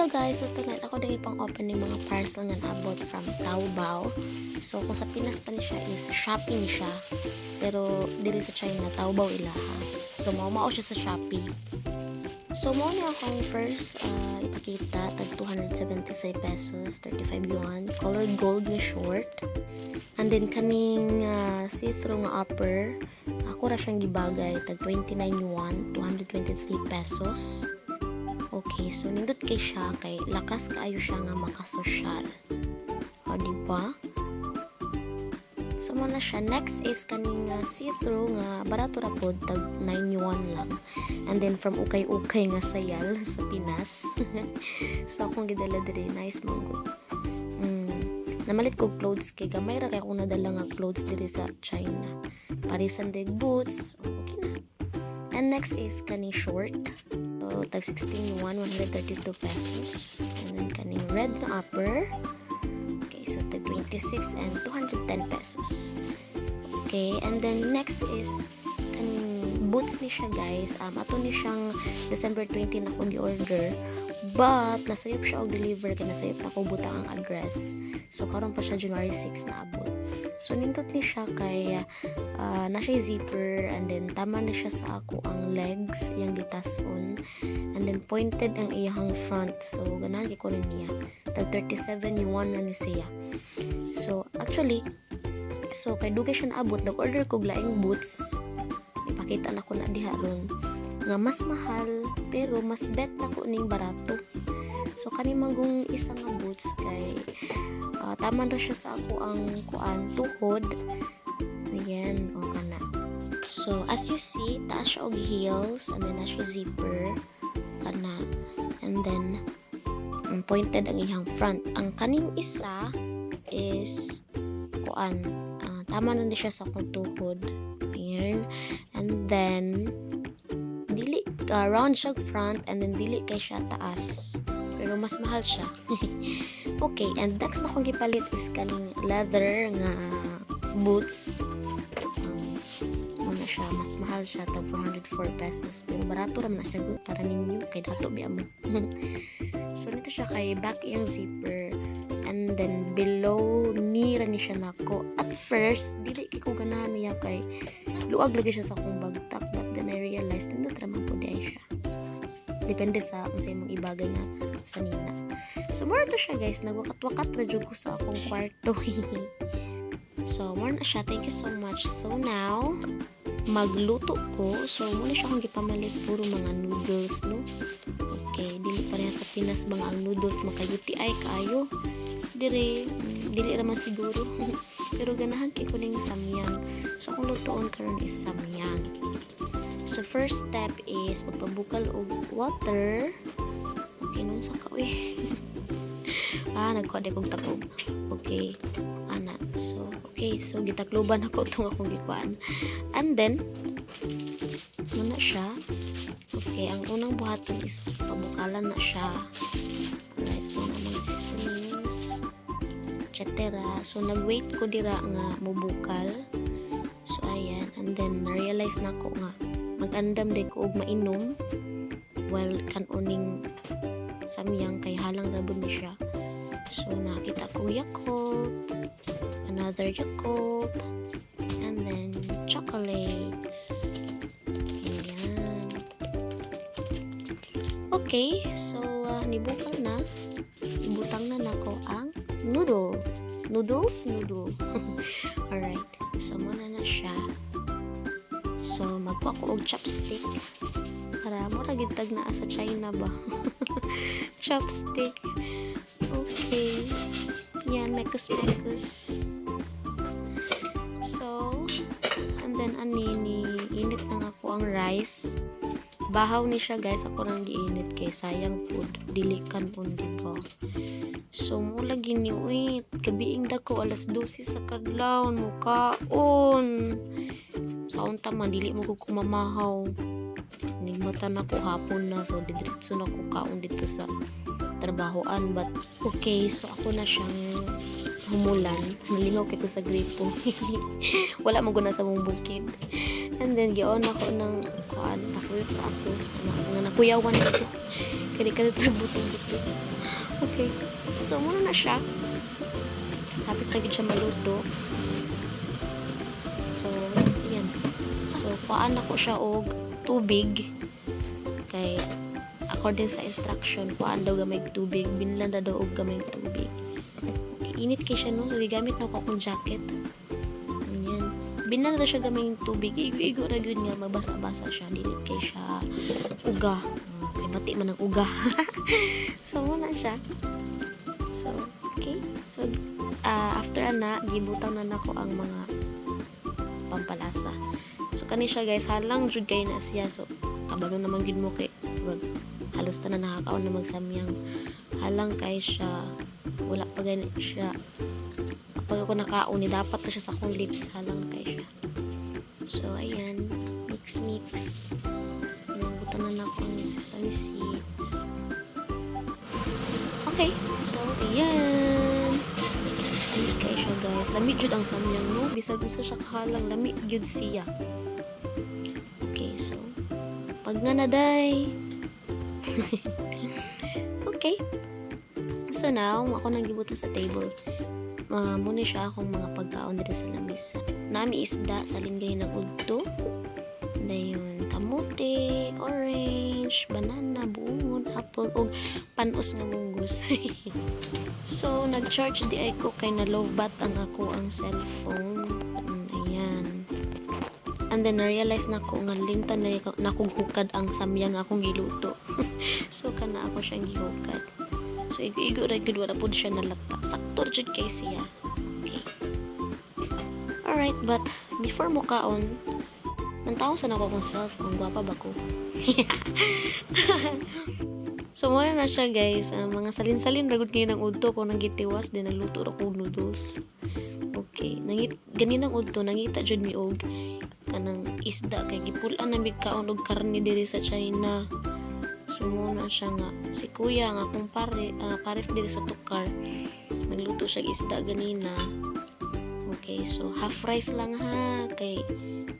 Hello guys, so tonight ako din ipang open ng mga parcel nga abot from Taobao. So kung sa Pinas pa ni siya is Shopee ni siya. Pero diri sa China Taobao ilaha. So mao siya sa Shopee. So mo na akong first ipakita tag 273 pesos, 35 yuan, colored gold nga short. And then kaning see-through nga upper, ako ra siyang gibagay tag 29 yuan, 223 pesos. Okay, so nindot kay siya kay lakas kaayo siya nga makasosyal. O diba? So mo na siya. Next is kaning see-through nga barato ra pod tag 9 yuan lang. And then from ukay-ukay nga sayal sa Pinas. So akong gidala diri, nice mango. Namalit ko clothes kay gamay ra kay akong nadala nga clothes diri sa China. Parisan dig boots. Okay na. And next is kaning short. So tag 16 yuan, 132 pesos. And then kaning red nga upper. Okay, so tag 26 and 210 pesos. Okay, and then next is kaning boots ni siya guys. Ato ni siyang December 20 na ko gi-order. But nasayop siya og deliver kay nasayop na ko butang ang address. So karon pa siya January 6 na abot. So nindot ni siya kay na siya zipper and then tama na siya sa ako ang legs yang gitason and then pointed ang iyang front. So ganahan ko niya. Tag 37 yuan na ni siya. So actually so kay dugay siya naabot nag-order ko laing boots. Ipakita na ko na diha ron nga mas mahal pero mas bet na ko ning barato. So kani magong isang nga boots kay tama na siya sa ako ang kuan tuhod. Ayan, o kana. So as you see, taas siya og heels and then na siya zipper kana. And then pointed ang iyang front. Ang kaning isa is kuan tama na siya sa akong tuhod. Ayan. And then dili round siya front and then dili kay siya taas pero mas mahal siya. Okay, and next na kong gipalit is kaning leather nga boots. Ano siya, mas mahal siya tag 404 pesos pero barato ra man na siya good para ninyo kay dato biya mo. So nito siya kay back iyang zipper and then below ni ra ni siya nako. At first dili kay ko ganahan niya kay luag lagi siya sa akong bagtak but then I realized nindot ra man po di siya. Depende sa kung sa imong ibagay nga sa nina. So more to siya guys, nagwakat-wakat ra jud ko sa akong kwarto. So more na siya, thank you so much. So now magluto ko. So muna siya akong gipamalit puro mga noodles no. Okay, dili pareha sa Pinas mga ang noodles makayuti ay kayo. Dili raman siguro. Pero ganahan kay ko ning samyang. So akong lutoon karon is samyang. So first step is magpabukal og water. Okay, nung sa kawe. Nagkuha kong takob. Okay, ana. So, okay. So, gitakloban ako itong akong gikuan. And then, muna siya. Okay, ang unang buhatan is pabukalan na siya. Alright, so muna mga seasonings. Etc. So, nag-wait ko dira nga mubukal. So, ayan. And then, na-realize na ko nga mag-andam din ko og mainom while kanuning samyang kay halang rabon ni siya. So nakita ko Yakult, another Yakult, and then chocolates. Ayan. Okay, so nibukal na. Ibutang na nako ang noodle. Alright, so muna na siya. So magkuha ko og chopstick para mura gid tag naa sa China ba. Chopstick. Okay. Yan, mekus. So, and then ni init na ako ang rice. Bahaw ni siya guys, ako nang giinit kay sayang food. Dilikan po dito. So, mula gini, wait. Gabiing dako, alas 12 sa kadlaw. Mukaon. Sa unta man, dili mo ko kumamahaw. Nigmatan ako hapon na. So, didiritso na ko kaon dito sa trabahoan. But, okay. So, ako na siyang humulan. Nalingaw kay ko sa gripo. Wala mo guna sa mong bukid. And then, gion ako ng pasuyop sa aso. Nga nakuyawan ko. Kaya ka natrabutong dito. Okay. So, muna na siya. Hapit na gid siya maluto. So, ayan. So, paan ako siya og tubig. Kay, according sa instruction, paan daw gamay tubig. Binlan na daw og gamay tubig. Okay, init kay siya no. So, gigamit na ako akong jacket. Ayan. Binlan na siya gamay tubig. Igo-igo na yun nga. Mabasa-basa siya. Dili kay siya uga. Kay bati man ang uga. So, muna siya. So, okay. So, after ana, gibutang na nako ang mga pampalasa. So, kani siya guys, halang jud kay na siya. So, kabalo naman gid mo kay halos ta na nakakaon na magsamyang. Halang kay siya. Wala pa gani siya. Pag ako nakaon, dapat na siya sa akong lips. Halang kay siya. So, ayan. Mix. Butang na nako ang sesame seeds. Okay, so, ayan. Lamig kayo siya, guys. Lamig jud ang samyang, no? Bisag usa siya kakalang, lamig jud siya. Okay, so, pag nga na, day. Okay. So, now, ako nang gibuta sa table. Muna siya akong mga pagkaon dito sa lamisa. Nami isda sa linggay ng udto. Dayon, kamote, orange, banana, buongon, apple, og panos nga munggus. So, nag-charge di ay ko kay na lowbat ang ako ang cellphone. Ayan. And then, na-realize na ko nga lintan na nakong hukad ang samyang akong giluto. So, kana ako siyang gihukad. So, igo-igo ra gud wala pud siya nalata. Sakto jud kay siya. Okay. Alright, but before mo kaon, nantaw sa nako kong self kung gwapa ba ko. So, muna na siya guys. Mga salin-salin ragod ngayon ng udto ko nang gitiwas din nagluto ra ko noodles. Okay. Ganin ang udto nangita jud mi og kanang isda kay gipulan na mig kaon og karne diri sa China. So, muna siya nga. Si kuya nga akong pares diri sa tukar. Nagluto siya isda ganina. Okay. So, half rice lang ha. Kay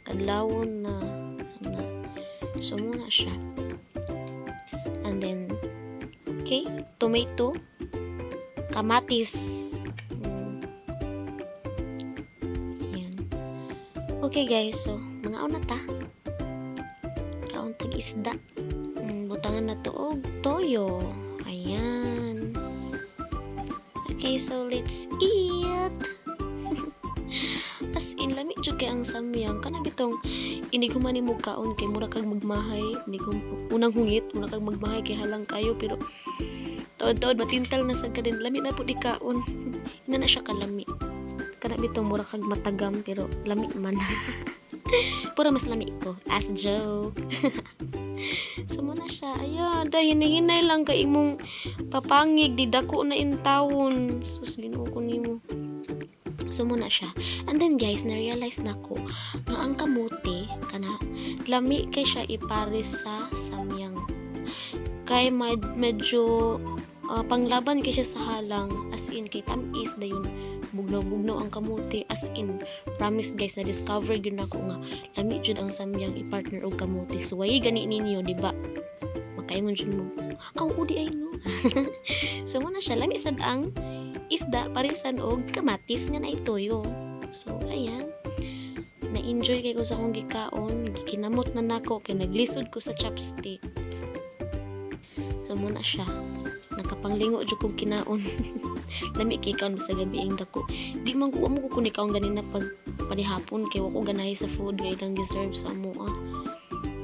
kadlawon na. So, muna siya. And then, okay, tomato, kamatis. Ayan. Okay guys, so, mga unata. Kauntag isda. Butangan na to og toyo. Ayan. Okay, so let's eat. As in, lami jud kay ang samyang. Kana bitong iniguman ni mo kaon kay mura kag magmahay. Unang hungit, mura kag magmahay kay halang kayo. Pero, taod-taod, matintal na sa kadin. Lami na po di kaon. Ina na siya kalami. Kana bitong mura kag matagam, pero lami man. Pura mas lami ko. As joke. So, muna siya. Ayan, dahil hinahinay lang kay imong papangig. Di dako na intawon. Sus, ginoo ko nimo. So, muna siya. And then, guys, na-realize na ko nga ang kamote, kana, lami kay siya ipares sa samyang. Kay medyo panglaban kay siya sa halang. As in, kay tamis na yun. Bugnaw-bugnaw ang kamote. As in, promise guys, na-discover yun ako nga lami jud ang samyang i-partner og kamote. So, way gani ninyo, diba? Makaingon jud mo. Udi ay no. So, muna siya. Lami sad ang isda parisan og kamatis nga naitoyo. So, ayan. Na-enjoy kay ko sa akong gikaon. Gikinamot na nako kay naglisod ko sa chopstick. So, muna siya. Nakapanglingo jud kog kinaon. Lami kay kaon sa gabi ang dako. Di man ko mo ko kunikaon ganina pag panihapon kay wako ganahay sa food kay lang giserve sa amoa.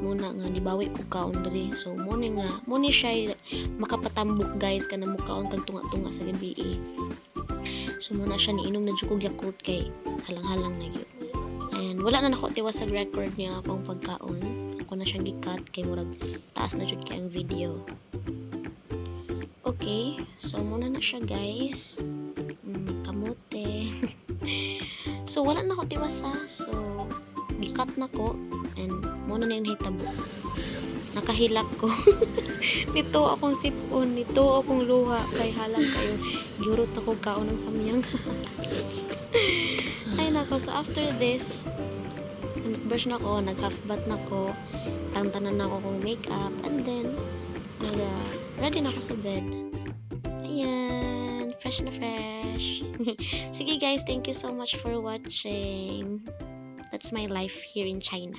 Muna nga nibawi ko kaon diri. So mo ni siya makapatambok guys kana mo kaon kag tunga-tunga sa gabi. So muna siya niinom na jud kog Yakult kay halang-halang na gyud. And wala na nako tiwas sa record niya pang pagkaon. Ako na siyang gi-cut kay murag taas na jud kay ang video. Okay, so muna na siya guys. Kamote. So wala na ko tiwasa. So gi-cut na ko and muna na yung hitabo. Nakahilak ko. Nito akong sipon, nito akong luha kay halang kayo. Gyurot ako kaon ng samyang. Ay nako, so after this, brush na ko, nag-half bath na ko, tangtanan na ko kong makeup, and then ready na ako sa bed. Ayan, fresh na fresh. Sige guys, thank you so much for watching. That's my life here in China.